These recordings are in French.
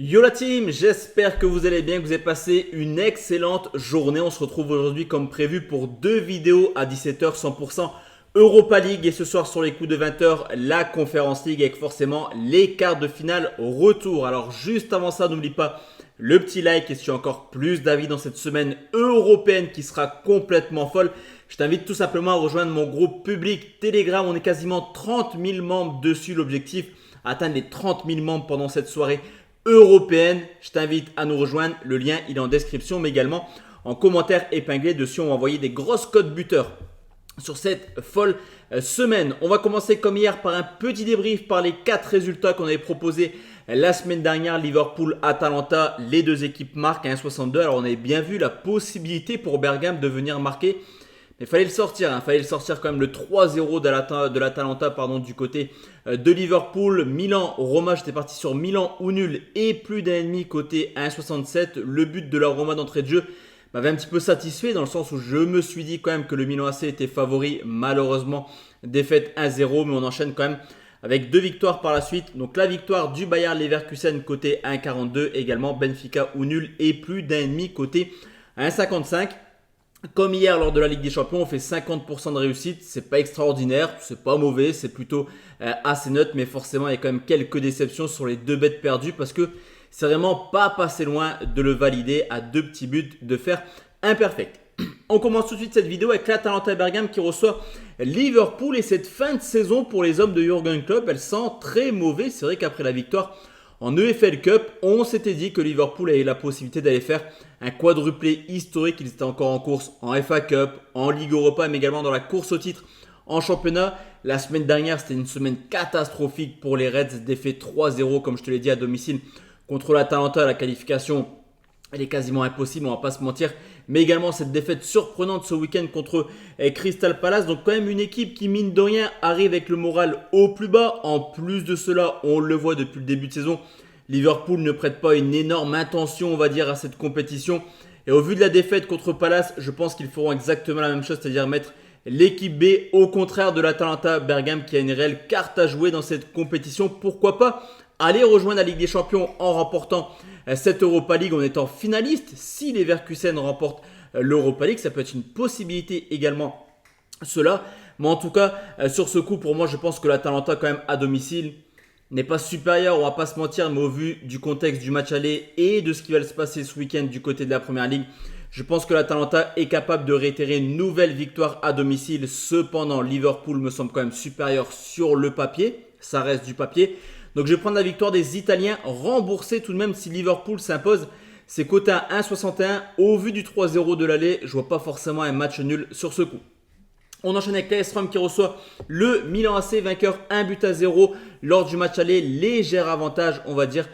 Yo la team, j'espère que vous allez bien, que vous avez passé une excellente journée. On se retrouve aujourd'hui comme prévu pour deux vidéos à 17h 100% Europa League et ce soir sur les coups de 20h la Conference League avec forcément les quarts de finale retour. Alors juste avant ça, n'oublie pas le petit like et si tu as encore plus d'avis dans cette semaine européenne qui sera complètement folle, je t'invite tout simplement à rejoindre mon groupe public Telegram. On est quasiment 30 000 membres dessus. L'objectif, atteindre les 30 000 membres pendant cette soirée européenne. Je t'invite à nous rejoindre. Le lien, il est en description, mais également en commentaire épinglé. Dessus, on va envoyer des grosses codes buteurs sur cette folle semaine. On va commencer comme hier par un petit débrief par les 4 résultats qu'on avait proposés la semaine dernière. Liverpool-Atalanta, les deux équipes marquent à 1,62. Alors on avait bien vu la possibilité pour Bergame de venir marquer. Mais il fallait le sortir, il fallait le sortir quand même, le 3-0 de l'Atalanta du côté de Liverpool. Milan-Roma, j'étais parti sur Milan ou nul et plus d'un ennemi côté 1,67. Le but de la Roma d'entrée de jeu m'avait un petit peu satisfait dans le sens où je me suis dit quand même que le Milan AC était favori. Malheureusement, défaite 1-0, mais on enchaîne quand même avec deux victoires par la suite. Donc la victoire du Bayer Leverkusen côté 1,42, également Benfica ou nul et plus d'un ennemi côté 1,55. Comme hier lors de la Ligue des Champions, on fait 50% de réussite. C'est pas extraordinaire, c'est pas mauvais, c'est plutôt assez neutre, mais forcément il y a quand même quelques déceptions sur les deux bêtes perdues parce que c'est vraiment pas passé loin de le valider à deux petits buts de faire imperfect. On commence tout de suite cette vidéo avec l'Atalanta Bergame qui reçoit Liverpool et cette fin de saison pour les hommes de Jürgen Klopp, elle sent très mauvais. C'est vrai qu'après la victoire en EFL Cup, on s'était dit que Liverpool avait la possibilité d'aller faire un quadruplé historique. Ils étaient encore en course en FA Cup, en Ligue Europa, mais également dans la course au titre en championnat. La semaine dernière, c'était une semaine catastrophique pour les Reds. Défaite 3-0, comme je te l'ai dit, à domicile contre l'Atalanta. La qualification, elle est quasiment impossible, on va pas se mentir. Mais également cette défaite surprenante ce week-end contre Crystal Palace. Donc quand même une équipe qui, mine de rien, arrive avec le moral au plus bas. En plus de cela, on le voit depuis le début de saison, Liverpool ne prête pas une énorme intention, on va dire, à cette compétition. Et au vu de la défaite contre Palace, je pense qu'ils feront exactement la même chose, c'est-à-dire mettre l'équipe B au contraire de l'Atalanta Bergame qui a une réelle carte à jouer dans cette compétition. Pourquoi pas aller rejoindre la Ligue des Champions en remportant cette Europa League en étant finaliste. Si les Leverkusen remportent l'Europa League, ça peut être une possibilité également cela. Mais en tout cas, sur ce coup, pour moi, je pense que l'Atalanta quand même à domicile n'est pas supérieur, on va pas se mentir, mais au vu du contexte du match aller et de ce qui va se passer ce week-end du côté de la Première Ligue, je pense que l'Atalanta est capable de réitérer une nouvelle victoire à domicile. Cependant, Liverpool me semble quand même supérieur sur le papier, ça reste du papier. Donc je vais prendre la victoire des Italiens, remboursée tout de même si Liverpool s'impose. C'est coté à 1,61. Au vu du 3-0 de l'aller, je vois pas forcément un match nul sur ce coup. On enchaîne avec l'AS Rome qui reçoit le Milan AC, vainqueur 1-0 lors du match aller. Léger avantage, on va dire,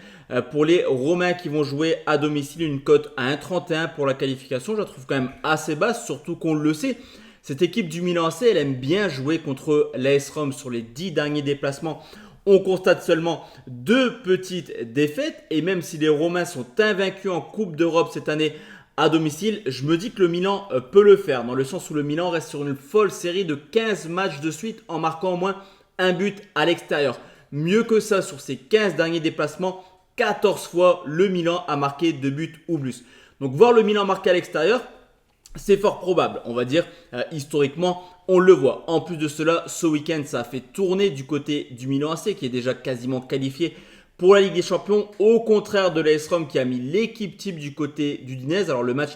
pour les Romains qui vont jouer à domicile. Une cote à 1,31 pour la qualification. Je la trouve quand même assez basse, surtout qu'on le sait. Cette équipe du Milan AC, elle aime bien jouer contre l'AS Rome sur les 10 derniers déplacements. On constate seulement deux petites défaites. Et même si les Romains sont invaincus en Coupe d'Europe cette année à domicile, je me dis que le Milan peut le faire, dans le sens où le Milan reste sur une folle série de 15 matchs de suite en marquant au moins un but à l'extérieur. Mieux que ça, sur ces 15 derniers déplacements, 14 fois le Milan a marqué 2 buts ou plus. Donc voir le Milan marquer à l'extérieur, c'est fort probable, on va dire, historiquement, on le voit. En plus de cela, ce week-end, ça a fait tourner du côté du Milan AC, qui est déjà quasiment qualifié pour la Ligue des Champions, au contraire de l'AS Rome qui a mis l'équipe type du côté du Dinez. Alors le match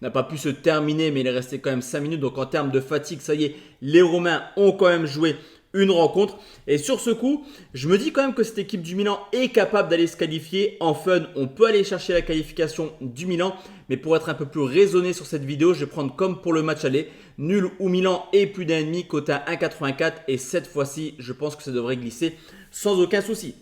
n'a pas pu se terminer, mais il est resté quand même 5 minutes. Donc en termes de fatigue, ça y est, les Romains ont quand même joué une rencontre. Et sur ce coup, je me dis quand même que cette équipe du Milan est capable d'aller se qualifier. En fun, on peut aller chercher la qualification du Milan. Mais pour être un peu plus raisonné sur cette vidéo, je vais prendre comme pour le match aller, nul ou Milan et plus d'un demi, coté à 1,84. Et cette fois-ci, je pense que ça devrait glisser sans aucun souci.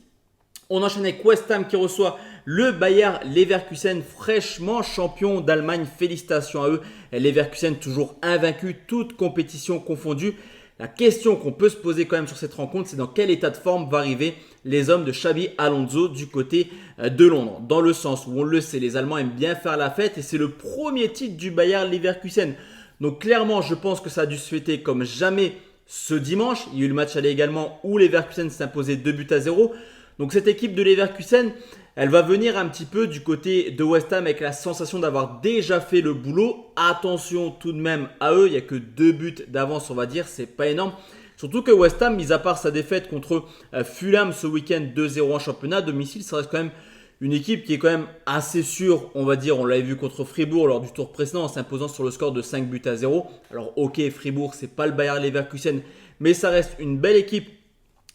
On enchaîne avec West Ham qui reçoit le Bayer Leverkusen, fraîchement champion d'Allemagne. Félicitations à eux. Leverkusen toujours invaincu, toute compétition confondue. La question qu'on peut se poser quand même sur cette rencontre, c'est dans quel état de forme va arriver les hommes de Xabi Alonso du côté de Londres. Dans le sens où on le sait, les Allemands aiment bien faire la fête et c'est le premier titre du Bayer Leverkusen. Donc clairement, je pense que ça a dû se fêter comme jamais ce dimanche. Il y a eu le match aller également où Leverkusen s'imposait 2-0. Donc cette équipe de Leverkusen, elle va venir un petit peu du côté de West Ham avec la sensation d'avoir déjà fait le boulot. Attention tout de même à eux, il n'y a que 2 buts d'avance on va dire, c'est pas énorme. Surtout que West Ham, mis à part sa défaite contre Fulham ce week-end 2-0 en championnat, à domicile, ça reste quand même une équipe qui est quand même assez sûre, on va dire. On l'avait vu contre Fribourg lors du tour précédent en s'imposant sur le score de 5-0. Alors ok, Fribourg, c'est pas le Bayer Leverkusen, mais ça reste une belle équipe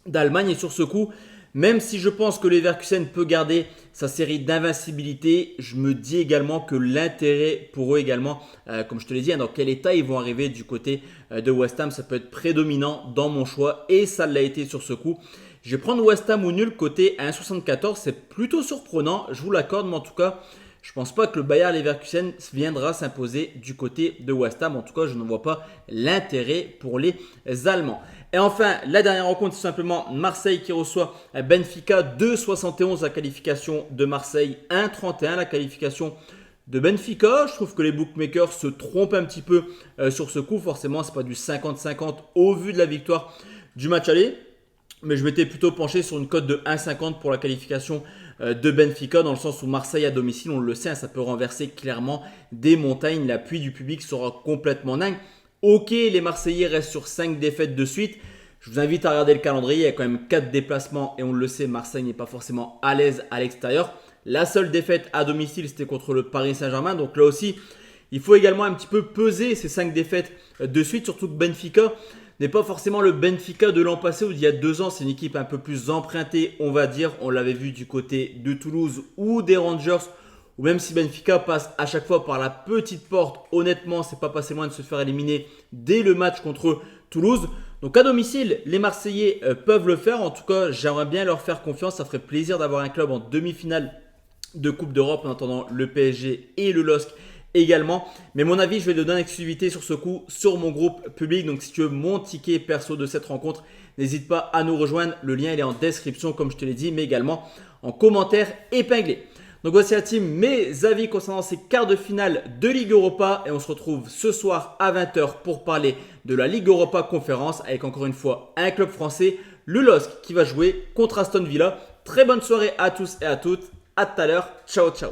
d'Allemagne. Et sur ce coup, même si je pense que Leverkusen peut garder sa série d'invincibilité, je me dis également que l'intérêt pour eux également, comme je te l'ai dit, dans quel état ils vont arriver du côté de West Ham, ça peut être prédominant dans mon choix et ça l'a été sur ce coup. Je vais prendre West Ham ou nul côté 1,74, c'est plutôt surprenant, je vous l'accorde, mais en tout cas, je ne pense pas que le Bayer Leverkusen viendra s'imposer du côté de West Ham. En tout cas, je ne vois pas l'intérêt pour les Allemands. Et enfin, la dernière rencontre, c'est simplement Marseille qui reçoit Benfica 2,71 la qualification de Marseille, 1,31 la qualification de Benfica. Je trouve que les bookmakers se trompent un petit peu sur ce coup. Forcément, ce n'est pas du 50-50 au vu de la victoire du match aller. Mais je m'étais plutôt penché sur une cote de 1,50 pour la qualification de Benfica, dans le sens où Marseille à domicile, on le sait, ça peut renverser clairement des montagnes. L'appui du public sera complètement dingue. Ok, les Marseillais restent sur 5 défaites de suite. Je vous invite à regarder le calendrier, il y a quand même 4 déplacements et on le sait, Marseille n'est pas forcément à l'aise à l'extérieur. La seule défaite à domicile, c'était contre le Paris Saint-Germain. Donc là aussi, il faut également un petit peu peser ces 5 défaites de suite, surtout que Benfica n'est pas forcément le Benfica de l'an passé ou d'il y a 2 ans. C'est une équipe un peu plus empruntée, on va dire. On l'avait vu du côté de Toulouse ou des Rangers. Ou même si Benfica passe à chaque fois par la petite porte, honnêtement, c'est pas passé loin de se faire éliminer dès le match contre Toulouse. Donc à domicile, les Marseillais peuvent le faire. En tout cas, j'aimerais bien leur faire confiance. Ça ferait plaisir d'avoir un club en demi-finale de Coupe d'Europe en attendant le PSG et le LOSC également. Mais mon avis, je vais te donner une exclusivité sur ce coup sur mon groupe public. Donc si tu veux mon ticket perso de cette rencontre, n'hésite pas à nous rejoindre. Le lien il est en description comme je te l'ai dit, mais également en commentaire épinglé. Donc voici la team, mes avis concernant ces quarts de finale de Ligue Europa. Et on se retrouve ce soir à 20h pour parler de la Ligue Europa Conférence avec encore une fois un club français, le LOSC, qui va jouer contre Aston Villa. Très bonne soirée à tous et à toutes. À tout à l'heure. Ciao, ciao.